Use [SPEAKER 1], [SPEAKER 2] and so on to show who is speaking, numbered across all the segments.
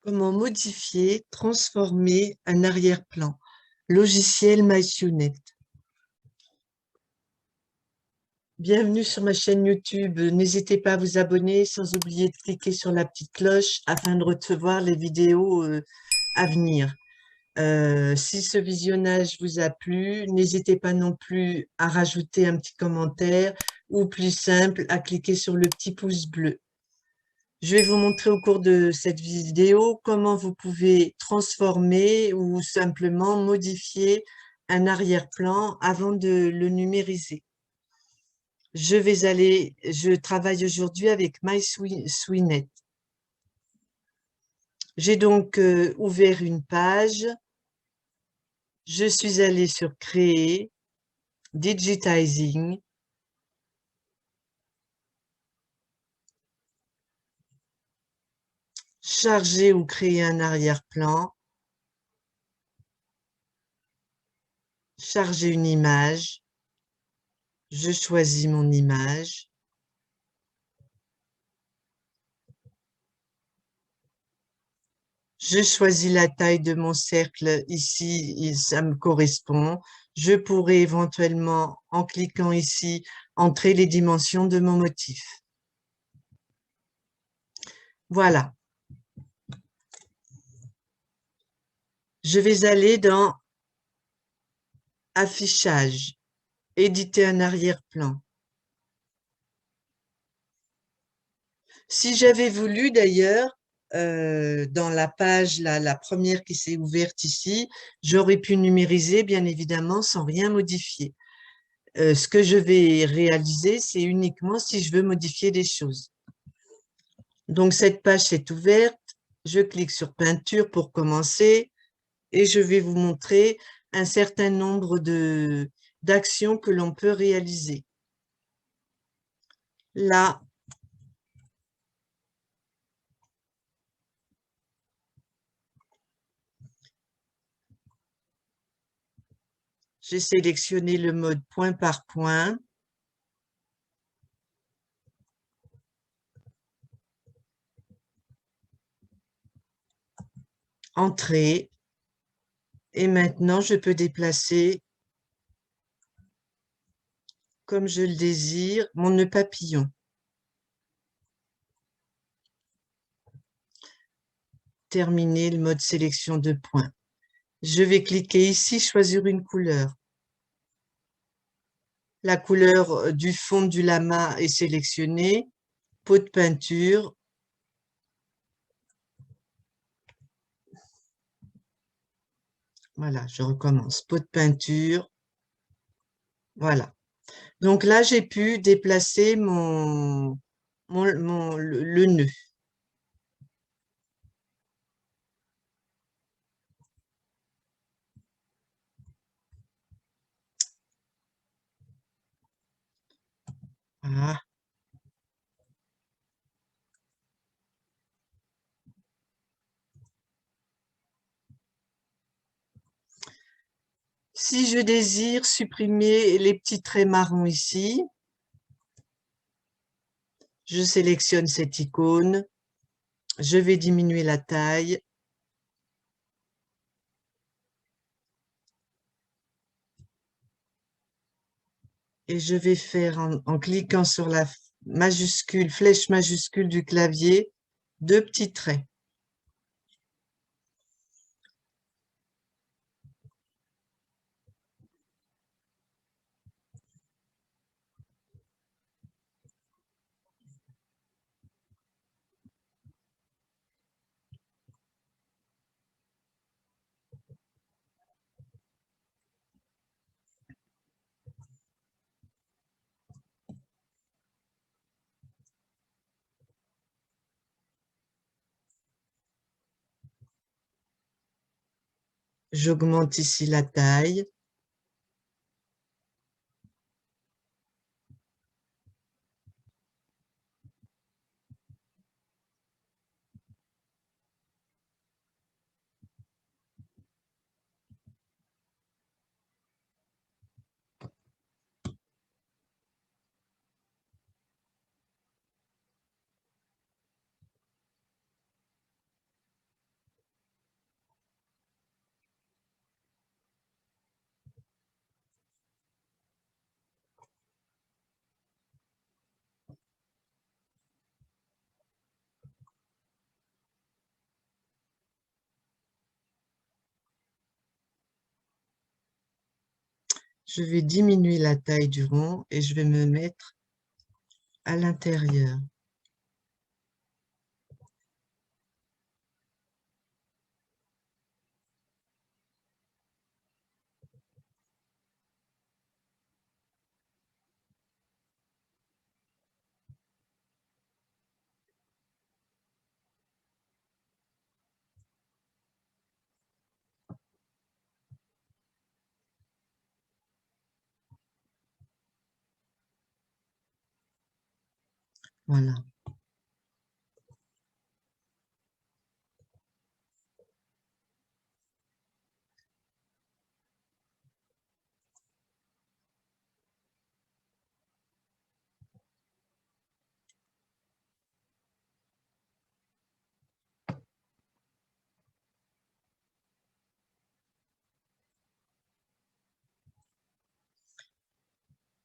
[SPEAKER 1] Comment modifier, transformer un arrière-plan? Logiciel MyTunet. Bienvenue sur ma chaîne YouTube. N'hésitez pas à vous abonner sans oublier de cliquer sur la petite cloche afin de recevoir les vidéos à venir. Si ce visionnage vous a plu, n'hésitez pas non plus à rajouter un petit commentaire ou plus simple, à cliquer sur le petit pouce bleu. Je vais vous montrer au cours de cette vidéo comment vous pouvez transformer ou simplement modifier un arrière-plan avant de le numériser. Je travaille aujourd'hui avec MySwinet. J'ai donc ouvert une page. Je suis allée sur Créer, Digitizing. Charger ou créer un arrière-plan. Charger une image. Je choisis mon image. Je choisis la taille de mon cercle ici, ça me correspond. Je pourrais éventuellement, en cliquant ici, entrer les dimensions de mon motif. Voilà. Je vais aller dans Affichage, éditer un arrière-plan. Si j'avais voulu d'ailleurs, dans la page, la première qui s'est ouverte ici, j'aurais pu numériser, bien évidemment, sans rien modifier. Ce que je vais réaliser, c'est uniquement si je veux modifier des choses. Donc, cette page s'est ouverte. Je clique sur Peinture pour commencer et je vais vous montrer un certain nombre d'actions que l'on peut réaliser. Là, j'ai sélectionné le mode point par point. Entrée. Et maintenant, je peux déplacer, comme je le désire, mon nœud papillon. Terminer le mode sélection de points. Je vais cliquer ici, choisir une couleur. La couleur du fond du lama est sélectionnée. Pot de peinture. Voilà, je recommence. Pot de peinture. Voilà. Donc là, j'ai pu déplacer le nœud. Voilà. Si je désire supprimer les petits traits marrons ici, je sélectionne cette icône. Je vais diminuer la taille. Et je vais faire, en cliquant sur la flèche majuscule du clavier, deux petits traits. J'augmente ici la taille. Je vais diminuer la taille du rond et je vais me mettre à l'intérieur. Voilà.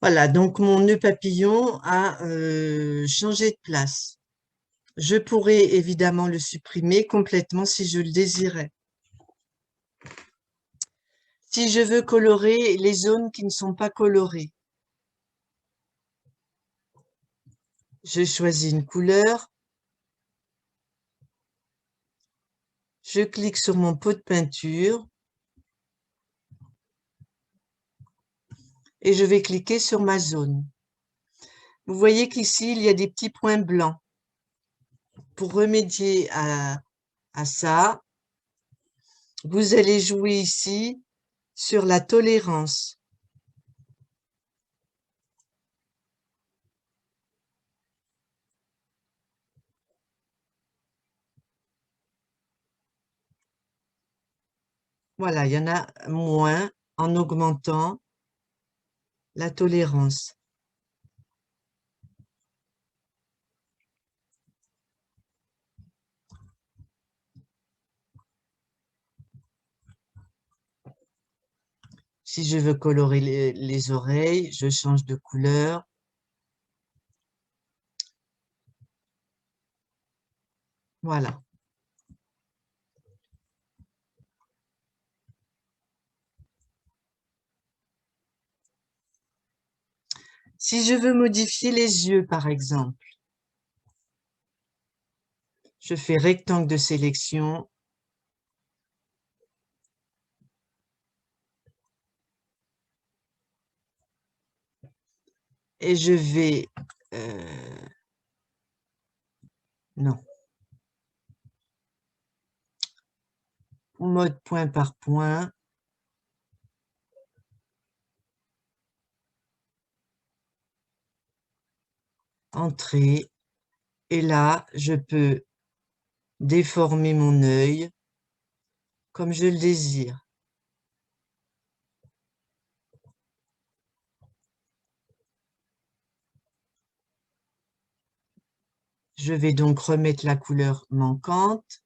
[SPEAKER 1] Voilà, donc mon nœud papillon a changé de place. Je pourrais évidemment le supprimer complètement si je le désirais. Si je veux colorer les zones qui ne sont pas colorées, je choisis une couleur, je clique sur mon pot de peinture et je vais cliquer sur ma zone. Vous voyez qu'ici, il y a des petits points blancs. Pour remédier à ça, vous allez jouer ici sur la tolérance. Voilà, il y en a moins en augmentant la tolérance. Si je veux colorer les oreilles, je change de couleur. Voilà. Si je veux modifier les yeux, par exemple, je fais rectangle de sélection. Et je vais... non. Mode point par point. Entrée. Et là, je peux déformer mon œil comme je le désire. Je vais donc remettre la couleur manquante.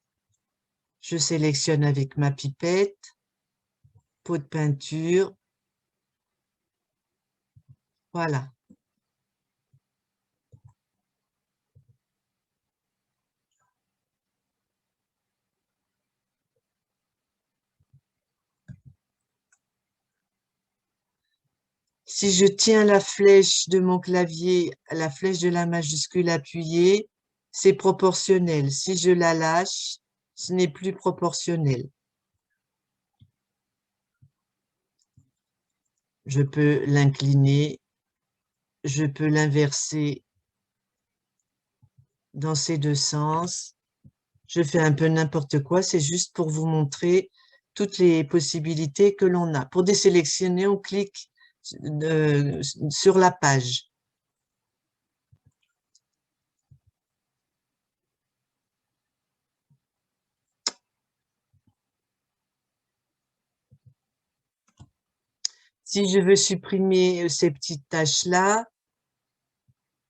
[SPEAKER 1] Je sélectionne avec ma pipette, pot de peinture. Voilà. Si je tiens la flèche de mon clavier, la flèche de la majuscule appuyée, c'est proportionnel. Si je la lâche, ce n'est plus proportionnel. Je peux l'incliner, je peux l'inverser dans ces deux sens. Je fais un peu n'importe quoi, c'est juste pour vous montrer toutes les possibilités que l'on a. Pour désélectionner, on clique sur la page. Si je veux supprimer ces petites taches-là,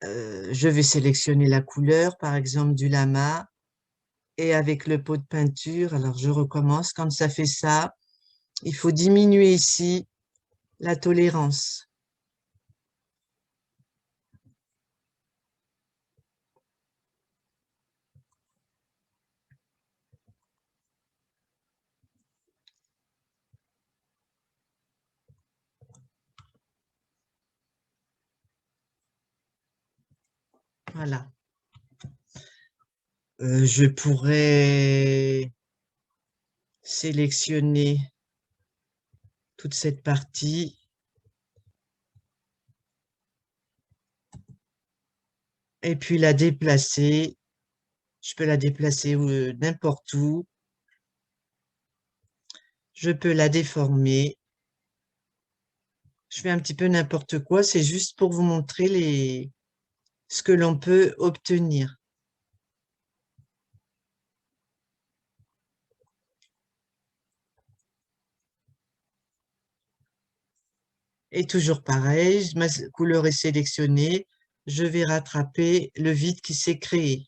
[SPEAKER 1] je vais sélectionner la couleur, par exemple du lama, et avec le pot de peinture, alors je recommence. Quand ça fait ça, il faut diminuer ici la tolérance. Voilà. Je pourrais sélectionner toute cette partie et puis la déplacer. Je peux la déplacer n'importe où. Je peux la déformer. Je fais un petit peu n'importe quoi. C'est juste pour vous montrer ce que l'on peut obtenir. Et toujours pareil, ma couleur est sélectionnée. Je vais rattraper le vide qui s'est créé.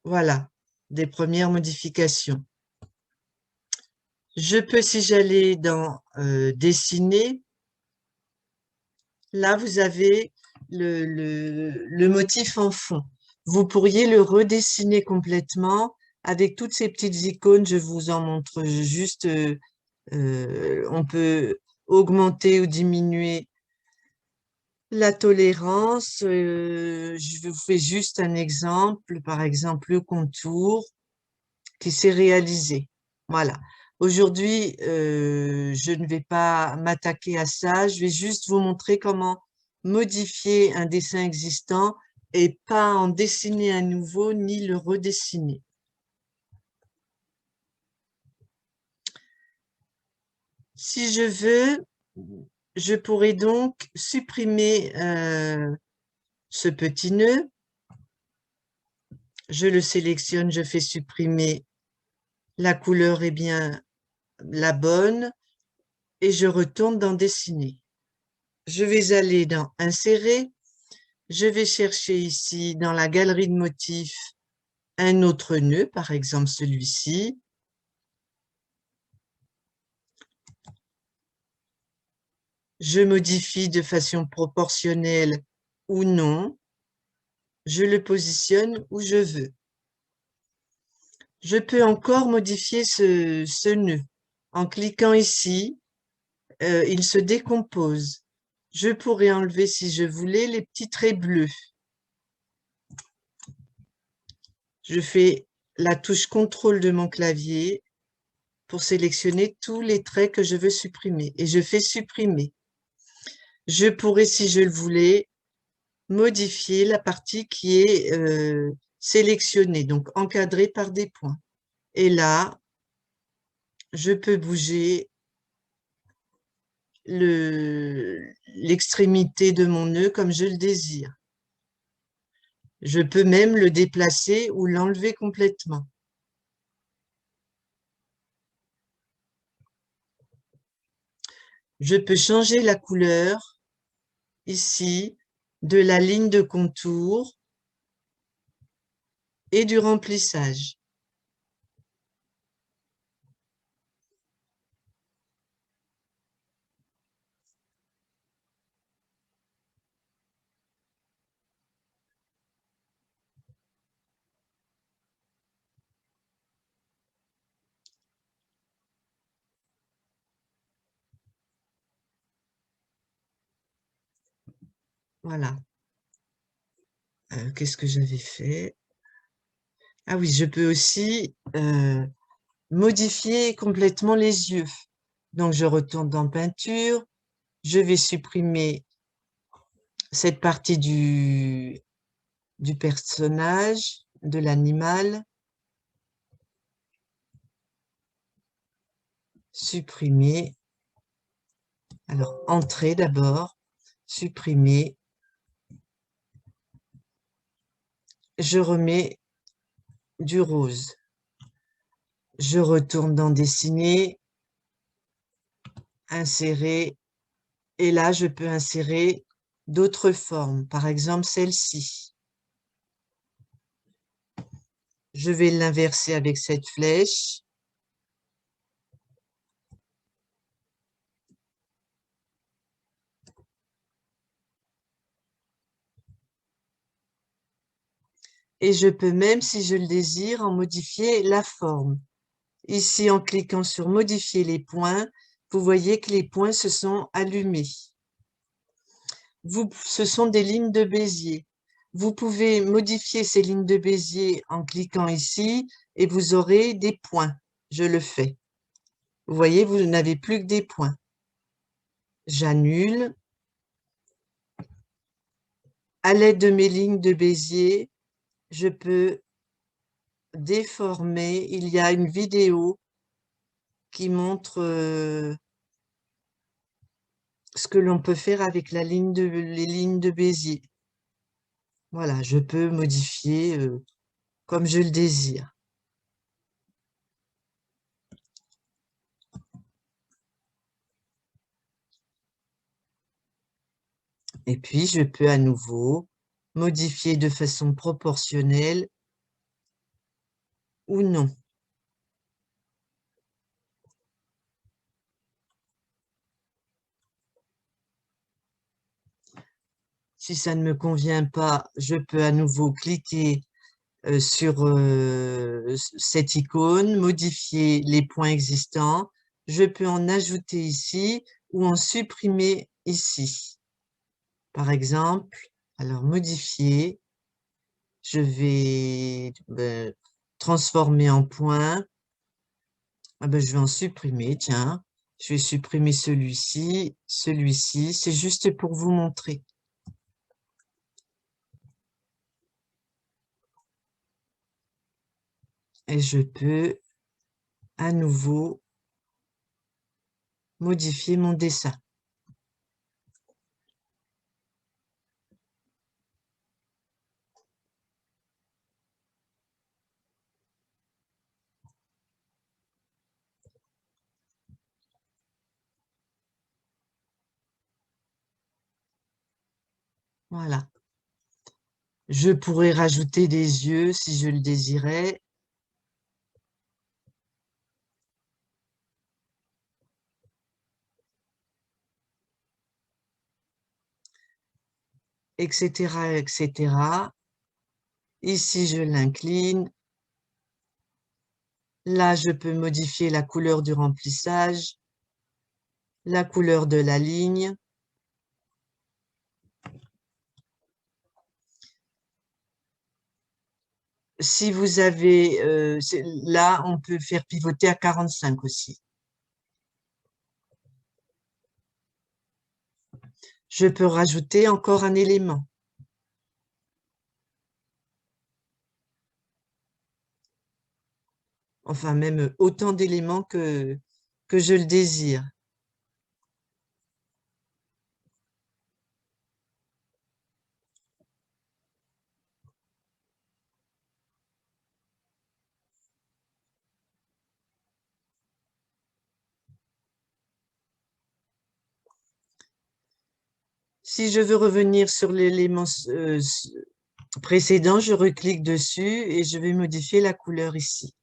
[SPEAKER 1] Voilà, des premières modifications. Je peux, si j'allais dans dessiner, là vous avez le motif en fond. Vous pourriez le redessiner complètement avec toutes ces petites icônes. Je vous en montre juste, on peut augmenter ou diminuer la tolérance. Je vous fais juste un exemple, par exemple le contour qui s'est réalisé. Voilà. Aujourd'hui, je ne vais pas m'attaquer à ça. Je vais juste vous montrer comment modifier un dessin existant et pas en dessiner un nouveau ni le redessiner. Si je veux, je pourrais donc supprimer ce petit nœud. Je le sélectionne, je fais supprimer. La couleur est bien la bonne et je retourne dans dessiner. Je vais aller dans insérer. Je vais chercher ici dans la galerie de motifs un autre nœud, par exemple celui-ci. Je modifie de façon proportionnelle ou non. Je le positionne où je veux. Je peux encore modifier ce nœud. En cliquant ici, il se décompose. Je pourrais enlever, si je voulais, les petits traits bleus. Je fais la touche CTRL de mon clavier pour sélectionner tous les traits que je veux supprimer. Et je fais supprimer. Je pourrais, si je le voulais, modifier la partie qui est sélectionnée, donc encadrée par des points. Et là, je peux bouger l'extrémité de mon nœud comme je le désire. Je peux même le déplacer ou l'enlever complètement. Je peux changer la couleur ici de la ligne de contour et du remplissage. Voilà. Qu'est-ce que j'avais fait? Ah oui, je peux aussi modifier complètement les yeux. Donc, je retourne dans peinture. Je vais supprimer cette partie du personnage, de l'animal. Supprimer. Alors, entrer d'abord. Supprimer. Je remets du rose. Je retourne dans dessiner. Insérer. Et là, je peux insérer d'autres formes. Par exemple, celle-ci. Je vais l'inverser avec cette flèche. Et je peux même, si je le désire, en modifier la forme. Ici, en cliquant sur modifier les points, vous voyez que les points se sont allumés. ce sont des lignes de Bézier. Vous pouvez modifier ces lignes de Bézier en cliquant ici et vous aurez des points. Je le fais. Vous voyez, vous n'avez plus que des points. J'annule. À l'aide de mes lignes de Bézier, je peux déformer. Il y a une vidéo qui montre ce que l'on peut faire avec les lignes de Bézier. Voilà, je peux modifier comme je le désire. Et puis, je peux à nouveau modifier de façon proportionnelle ou non. Si ça ne me convient pas, je peux à nouveau cliquer sur cette icône, modifier les points existants. Je peux en ajouter ici ou en supprimer ici. Par exemple, alors modifier, je vais transformer en points. Ah ben, je vais en supprimer, tiens. Je vais supprimer celui-ci, celui-ci. C'est juste pour vous montrer. Et je peux à nouveau modifier mon dessin. Voilà. Je pourrais rajouter des yeux si je le désirais. Etc., etc. Ici, je l'incline. Là, je peux modifier la couleur du remplissage, la couleur de la ligne. Si vous avez, là, on peut faire pivoter à 45 aussi. Je peux rajouter encore un élément. Enfin, même autant d'éléments que je le désire. Si je veux revenir sur l'élément précédent, je reclique dessus et je vais modifier la couleur ici.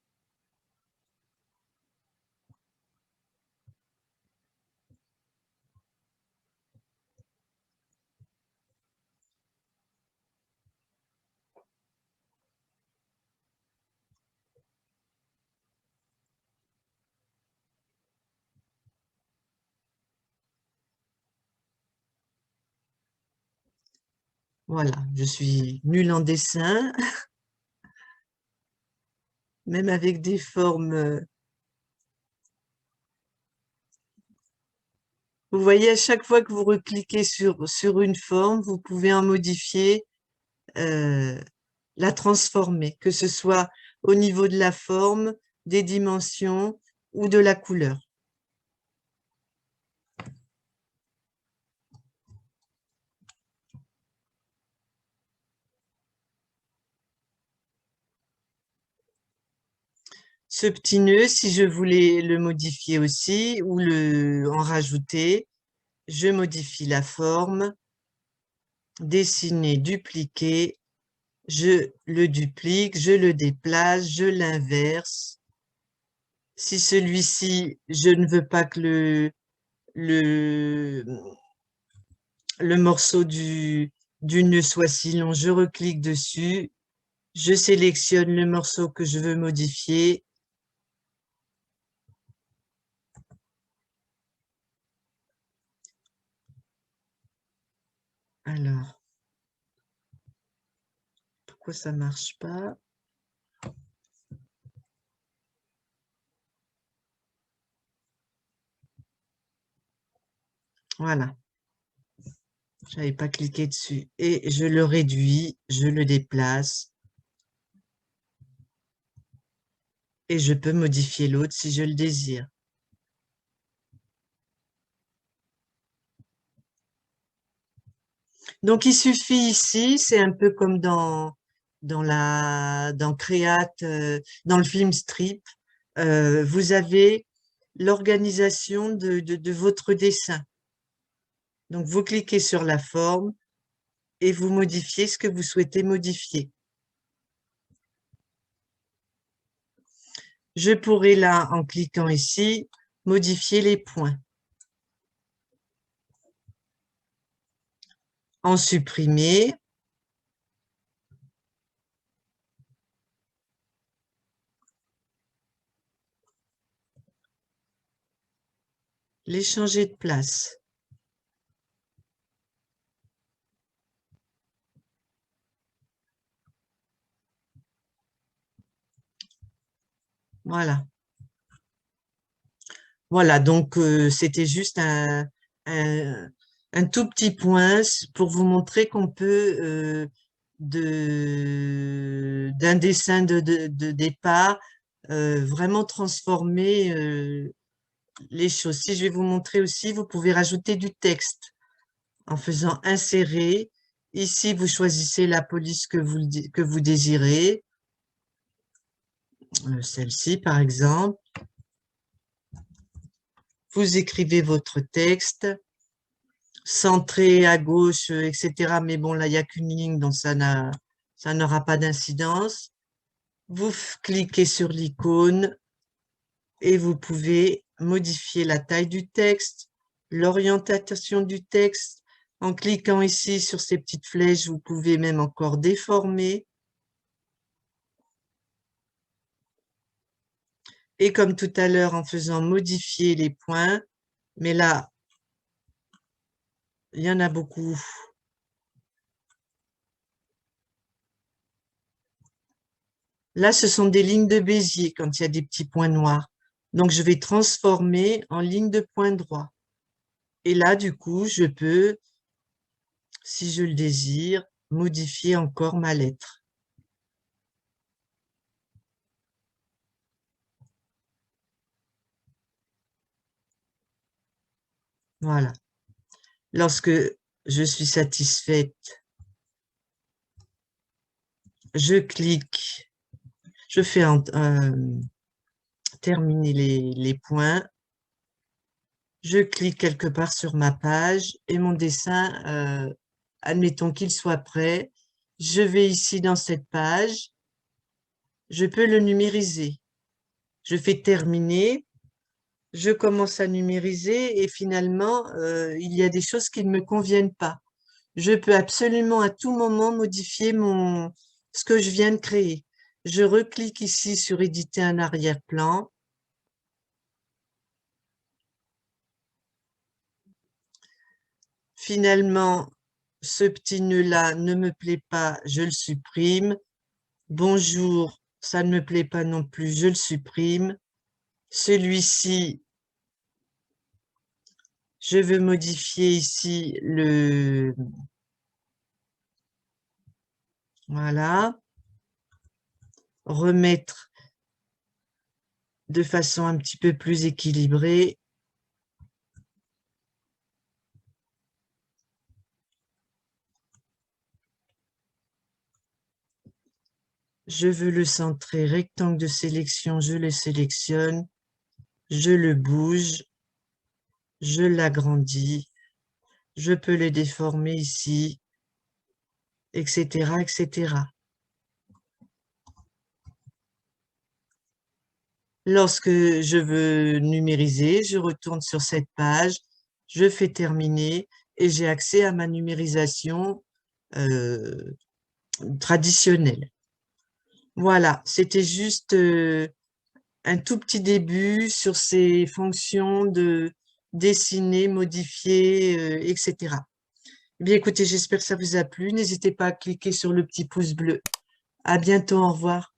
[SPEAKER 1] Voilà, je suis nulle en dessin, même avec des formes. Vous voyez, à chaque fois que vous recliquez sur une forme, vous pouvez en modifier, la transformer, que ce soit au niveau de la forme, des dimensions ou de la couleur. Ce petit nœud, si je voulais le modifier aussi ou en rajouter, je modifie la forme, dessiner, dupliquer, je le duplique, je le déplace, je l'inverse. Si celui-ci, je ne veux pas que le, le morceau du nœud soit si long, je reclique dessus, je sélectionne le morceau que je veux modifier. Alors, pourquoi ça ne marche pas? Voilà, je n'avais pas cliqué dessus. Et je le réduis, je le déplace. Et je peux modifier l'autre si je le désire. Donc, il suffit ici, c'est un peu comme dans Create, dans le film Strip, vous avez l'organisation de votre dessin. Donc, vous cliquez sur la forme et vous modifiez ce que vous souhaitez modifier. Je pourrais là, en cliquant ici, modifier les points. En supprimer. Les changer de place. Voilà. Voilà, donc c'était juste un, un tout petit point pour vous montrer qu'on peut, d'un dessin de départ, vraiment transformer les choses. Si je vais vous montrer aussi, vous pouvez rajouter du texte en faisant insérer. Ici, vous choisissez la police que vous désirez, celle-ci par exemple. Vous écrivez votre texte, centré à gauche, etc. Mais bon, là, il n'y a qu'une ligne, donc ça n'aura pas d'incidence. Vous cliquez sur l'icône et vous pouvez modifier la taille du texte, l'orientation du texte. En cliquant ici sur ces petites flèches, vous pouvez même encore déformer. Et comme tout à l'heure, en faisant modifier les points, mais là, il y en a beaucoup. Là, ce sont des lignes de Bézier quand il y a des petits points noirs. Donc, je vais transformer en ligne de point droit. Et là, du coup, je peux, si je le désire, modifier encore ma lettre. Voilà. Lorsque je suis satisfaite, je clique, je fais terminer les points, je clique quelque part sur ma page et mon dessin, admettons qu'il soit prêt. Je vais ici dans cette page, je peux le numériser. Je fais terminer, je commence à numériser et finalement, il y a des choses qui ne me conviennent pas. Je peux absolument à tout moment modifier ce que je viens de créer. Je reclique ici sur éditer un arrière-plan. Finalement, ce petit nœud-là ne me plaît pas, je le supprime. Bonjour, ça ne me plaît pas non plus, je le supprime. Celui-ci, je veux modifier ici voilà, remettre de façon un petit peu plus équilibrée. Je veux le centrer, rectangle de sélection, je le sélectionne, je le bouge, je l'agrandis, je peux le déformer ici, etc., etc. Lorsque je veux numériser, je retourne sur cette page, je fais terminer et j'ai accès à ma numérisation traditionnelle. Voilà, c'était juste un tout petit début sur ces fonctions de dessiner, modifier, etc. Eh bien, écoutez, j'espère que ça vous a plu. N'hésitez pas à cliquer sur le petit pouce bleu. À bientôt, au revoir.